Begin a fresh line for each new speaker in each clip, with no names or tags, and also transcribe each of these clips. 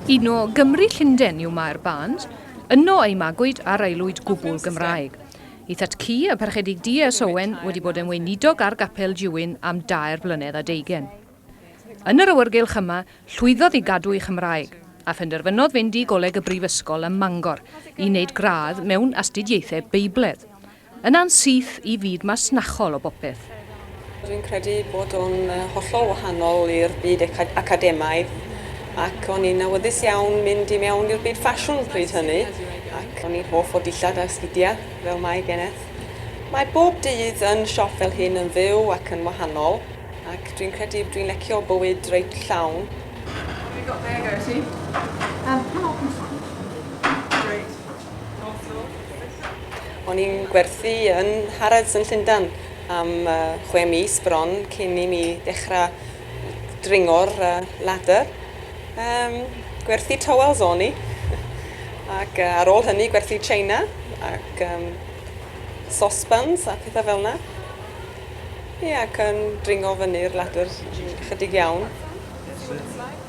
Un o Gymru Llundain yw Mae'r Band, yno ei magwyd ar aelwyd gwbl Gymraeg. Eithaf Ci a Perchedig D.S. Owen wedi bod yn weinidog ar gapel Diwyn am 2 blynedd a 20. Yn yr awyrgylch yma, llwyddodd i gadw ei Chymraeg, a phenderfynodd fynd i goleg y Brifysgol ym Mangor i wneud gradd mewn astudiaethau Beibledd. Yna'n syth i fyd masnachol o bopeth.
Dwi'n credu bod o'n hollol wahanol i'r byd academaidd, ac o'n i'n awyddus iawn mynd i mewn i'r byd ffasiwn pryd hynny, ac o'n i'n hoff o dillad a sgidiau fel mae Geneth. Mae bob dydd yn siop fel hyn yn fyw ac yn wahanol, ac dwi'n credu dwi'n lecio bywyd reit llawn.
We got there, Gertie. Great.
O'n i'n gwerthu yn Harrods yn Llundain am 6 mis bron cyn i mi dechrau dringo'r ladder. Gwerthu towels o'n i, ac ar ôl hynny gwerthu China ac saucepans a pethau fel yna. Ac yn dringo fyny'r ladder chydig iawn.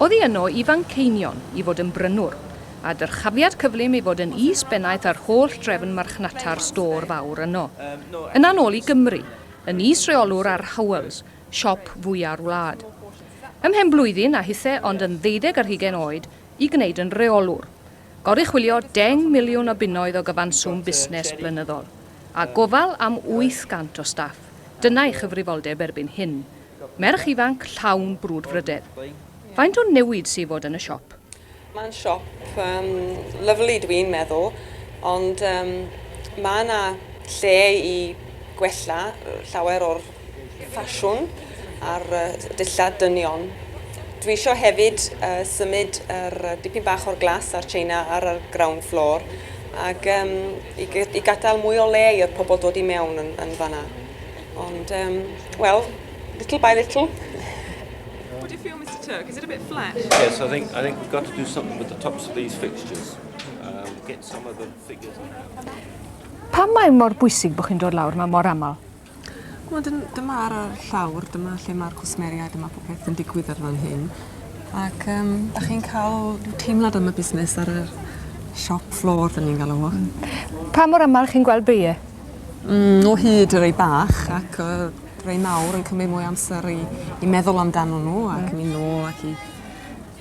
Oedd hi yno i Fanceinion i fod yn brynwr, a dyrchafiad cyflym i fod yn is-bennaeth ar holl drefn marchnata'r stor fawr yno. Yna nôl i Gymru, yn is-reolwr ar Howells, siop fwyaf wlad. Ymhen blwyddyn a hithau ond yn 20 oed i gwneud yn reolwr. Gori chwilio 10 miliwn o bunnoedd o gyfanswm busnes blynyddol, a gofal am 800 o staff. Dyna ei chyfrifoldeb erbyn hyn. Merch ifanc llawn brwdfrydedd. Faint o newid sy'n fod yn y siop?
Mae'n siop lyflu dwi'n meddwl, ond mae yna lle i gwella llawer o'r ffasiwn a'r dillad dynion. Dwi eisiau hefyd symud dipyn bach o'r glas a'r China ar y ground floor ac i gadael mwy o le i'r pobl dod i mewn yn fanna. Ond, well, little by little.
What do you feel, Mr. Turk? Is it a bit flat?
Yes, I think we've got to do something with the tops of these fixtures. Get some of the figures around.
Pam mae mor bwysig bod chi'n dod lawr, mae mor aml?
Wel, dyma ar y llawr, dyma lle mae'r cwsmeriau, dyma popeth yn digwydd ar fan hyn. Ac da chi'n cael teimlad am y busnes ar y shop floor, dyn ni'n galw o.
Pa mor aml chi'n gweld beiau?
O hyd y rei bach, ac rei mawr yn cymryd mwy amser i meddwl amdano nhw, ac mynd nôl ac i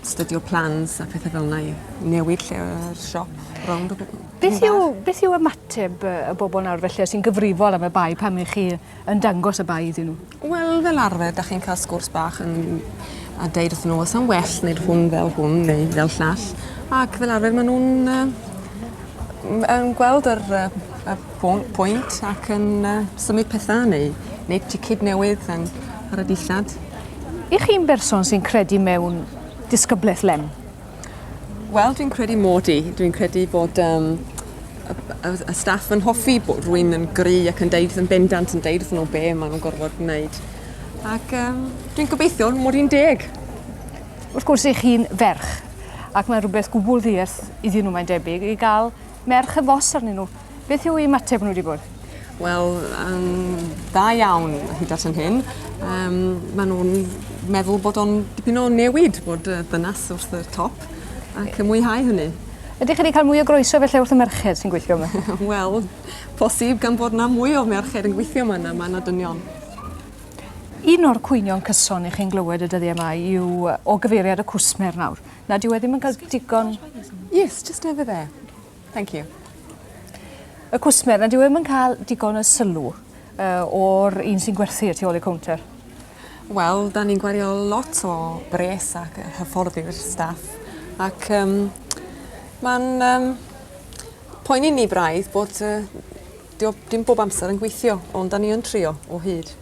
studio plans a pethau fel yna i newid lle'r siop rownd o beth.
Beth yw ymateb y bobl nawr felly sy'n gyfrifol am y bai pan mae chi yn dangos y bai iddyn nhw?
Wel, fel arfer, da chi'n cael sgwrs bach a deud wrthyn nhw, os am well wneud hwn fel hwn neu fel llall. Ac fel arfer, maen nhw'n gweld yr pwynt ac yn symud pethau neu wneud ticid newydd ar y dillad.
I chi'n berson sy'n credu mewn disgyblaeth lem?
Wel, dwi'n credu mod i. Dwi'n credu bod y staff yn hoffi bod rhywun yn gry ac yn deud yn bendant yn deud wrthyn nhw be maen nhw'n gorfod wneud. Ac dwi'n gobeithio mod i'n 10.
Wrth gwrs eich chi'n ferch, ac mae rhywbeth gwbl ddieth iddyn nhw mae'n debyg i gael merch y fos arnyn nhw. Beth yw ei ymateb nhw wedi bod?
Wel, dda iawn hyd at yn hyn. Maen nhw'n meddwl bod o'n dipyn o newid bod ddynas wrth y top ac yn mwynhau hynny.
Ydych chi wedi cael mwy o groeso felly wrth y merched sy'n gweithio yma?
Wel, posib gan bod yna mwy o merched yn gweithio yma na mae yna dynion.
Un o'r cwynion cyson i chi'n glywed y dyddiau yma yw o gyfeiriad y cwsmer nawr. Na dyw e ddim yn cael digon...
Yes, just over there. Thank you.
Y cwsmer, na dyw e ddim yn cael digon o sylw o'r un sy'n gwerthu tu ôl y counter.
Wel, da ni'n gwario lot o bres ac hyfforddi'r staff. Ac mae'n poeni ni braidd bod dim bob amser yn gweithio, ond da ni yn trio o hyd.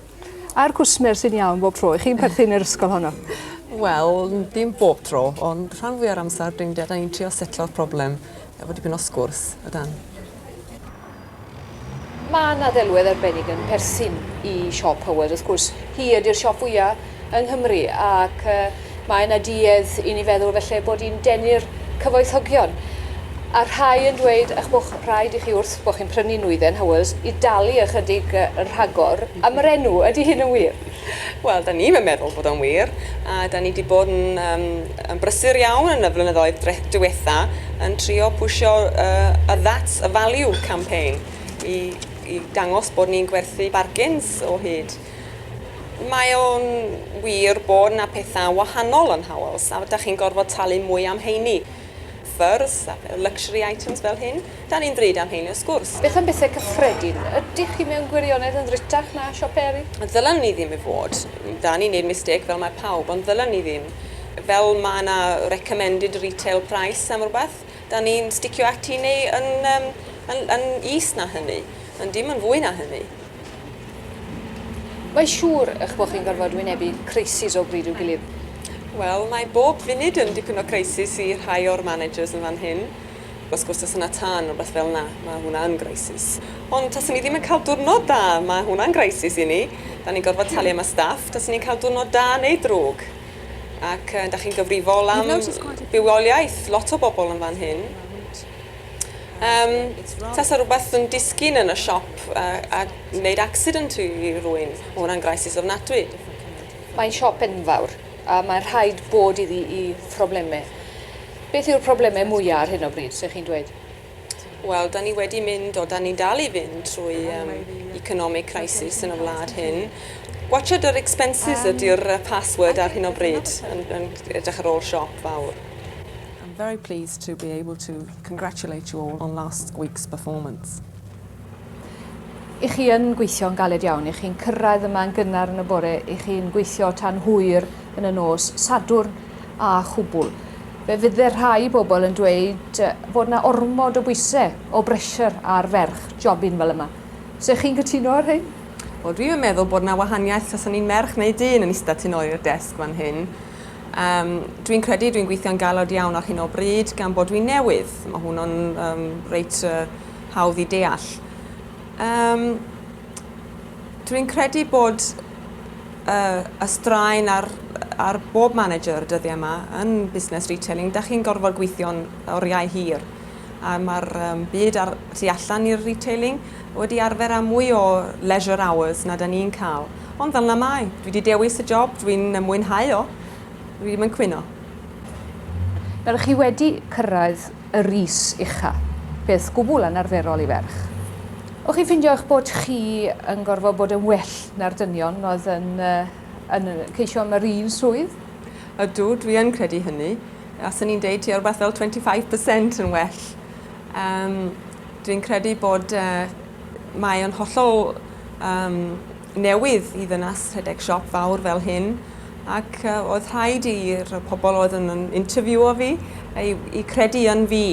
A'r cwsmer sy'n iawn bob tro, chi'n perthyn i'r ysgol honno?
Wel, dim bob tro, ond rhan fwy ar amser da ni'n trio setlo'r problem efo dipyn o sgwrs ydan.
Mae yna ddelwedd arbennig yn perthyn i siop Howard, wrth gwrs. Hi ydy'r siop fwyaf yng Nghymru ac mae yna duedd i ni feddwl felly bod hi'n denu'r cyfoethogion. A rhai yn dweud eich bod rhaid i chi wrth bod chi'n prynu nwydden Howells i dalu ychydig yn rhagor. Am yr enw, ydy hyn yn wir?
Wel, da ni'n meddwl bod o'n wir, a da ni wedi bod yn brysur iawn yn y flynyddoedd diwetha yn trio pwysio y That's a Value campaign i dangos bod ni'n gwerthu bargains o hyd. Mae o'n wir bod yna pethau wahanol yn Howells, a da chi'n gorfod talu mwy am heini. Ffyrdd, luxury items fel hyn, da ni'n ddrud am heini o sgwrs.
Beth am bethau cyffredin? Ydych chi mewn gwirionedd yn ddrytach na siop eri?
Ddylen ni ddim i fod. Da ni'n neud mistake fel mae pawb, ond ddylen ni ddim. Fel mae yna recommended retail price am rhywbeth, da ni'n sticio ati neu yn is na hynny, yn dim yn fwy na hynny.
Mae siŵr eich bod chi'n gorfod wynebu crisis o bryd i'w gilydd.
Wel, mae bob funud yn dipyn o crisis i rhai o'r managers yn fan hyn. Os gwrs os yna tan o beth fel yna, mae hwnna'n crisis. Ond tas ni ddim yn cael diwrnod da, mae hwnna'n crisis i ni. Da ni'n gorfod talu am y staff, tas ni'n cael diwrnod da neu drwg. Ac da chi'n gyfrifol am bywoliaeth, lot o bobl yn fan hyn. Tas a rhywbeth yn disgyn yn y siop a wneud accident i rywun, mae hwnna'n crisis ofnadwy.
Mae'n siop enfawr, a mae'n rhaid bod iddi i phroblemau. Beth yw'r problemau mwyaf ar hyn o bryd, sy'ch chi'n dweud?
Wel, da ni wedi mynd, o da ni dal i fynd trwy economic crisis yn y wlad hyn. Watchad yr expenses ydy'r password ar hyn o bryd yn edrych ar ôl siop fawr.
I'm very pleased to be able to congratulate you all on last week's performance.
I chi yn gweithio'n galed iawn, i chi'n cyrraedd yma yn gynnar yn y bore, i chi'n gweithio tan hwyr yn y nos, sadwrn a chwbl. Fe fydd rhai bobl yn dweud bod yna ormod o bwysau o breshyr ar ferch jobyn fel yma. So chi'n cytuno ar hyn?
Wel, dwi'n meddwl bod yna wahaniaeth os o'n i'n merch neu dyn yn eistedd tu nôl i'r desg fan hyn. Dwi'n credu dwi'n gweithio'n galed iawn ar hyn o bryd gan bod dwi'n newydd. Mae hwnnw'n reit hawdd i deall. Dwi'n credu bod y straen ar bob manager dyddiau yma yn busnes retailing, da chi'n gorfod gweithio'n oriau hir. A mae'r byd tu allan i'r retailing wedi arfer am mwy o leisure hours na da ni'n cael. Ond fel na mai, dwi wedi dewis y job, dwi'n mwynhau o, dwi ddim yn cwyno.
Fel chi wedi cyrraedd y rys ucha, beth gwbl anarferol i ferch. O'ch chi'n ffindio eich bod chi yn gorfod bod yn well na'r dynion oedd yn ceisio am yr un swydd?
Ydw, dwi yn credu hynny. Os ni'n deud ti rhywbeth fel 25% yn well. Dwi'n credu bod mae yn hollol newydd i ddynas rhedeg siop fawr fel hyn. Ac oedd rhaid i'r pobl oedd yn interview o fi i credu yn fi.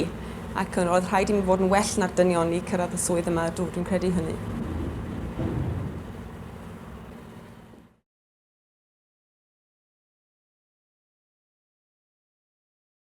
Ac oedd rhaid i mi fod yn well na'r dynion i cyrraedd y swydd yma. Dwi'n credu hynny.